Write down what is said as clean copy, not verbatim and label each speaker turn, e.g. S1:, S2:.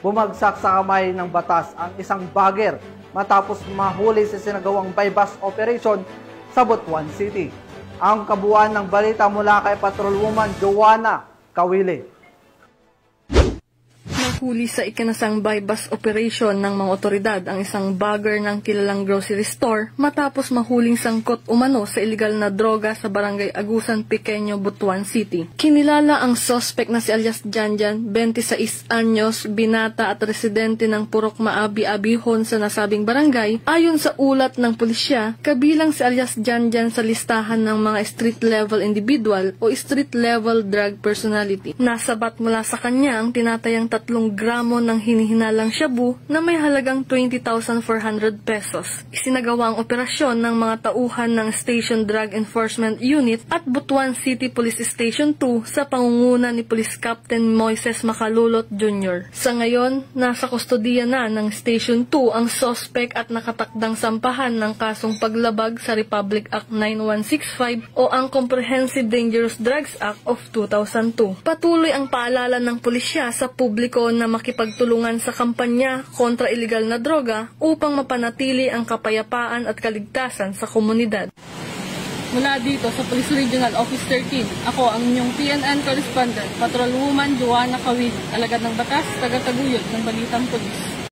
S1: Bumagsak sa kamay ng batas ang isang bagger matapos mahuli sa sinagawang bypass operation sa Butuan City. Ang kabuuan ng balita mula kay Patrolwoman Joanna Kawili.
S2: Nahuli sa ikinasang bypass operation ng mga otoridad ang isang bagger ng kilalang grocery store matapos mahuling sangkot umano sa iligal na droga sa barangay Agusan Pequeño, Butuan City. Kinilala ang suspect na si alias Janjan, 26 anyos, binata at residente ng Purok Maabi, Abihon sa nasabing barangay. Ayon sa ulat ng pulisya, kabilang si alias Janjan sa listahan ng mga street-level individual o street-level drug personality. Nasabat mula sa kanya ang tinatayang 3 gramo ng hinihinalang shabu na may halagang 20,400 pesos. Isinagawa ang operasyon ng mga tauhan ng Station Drug Enforcement Unit at Butuan City Police Station 2 sa pangunguna ni Police Captain Moises Macalulot Jr. Sa ngayon, nasa kustodiya na ng Station 2 ang suspect at nakatakdang sampahan ng kasong paglabag sa Republic Act 9165 o ang Comprehensive Dangerous Drugs Act of 2002. Patuloy ang paalala ng pulisya sa publiko na makipagtulungan sa kampanya kontra iligal na droga upang mapanatili ang kapayapaan at kaligtasan sa komunidad. Mula dito sa Police Regional Office 13, ako ang inyong PNN correspondent, Patrolwoman Joanna Kawili, alagad ng batas, taga-taguyod ng Balitang Pulis.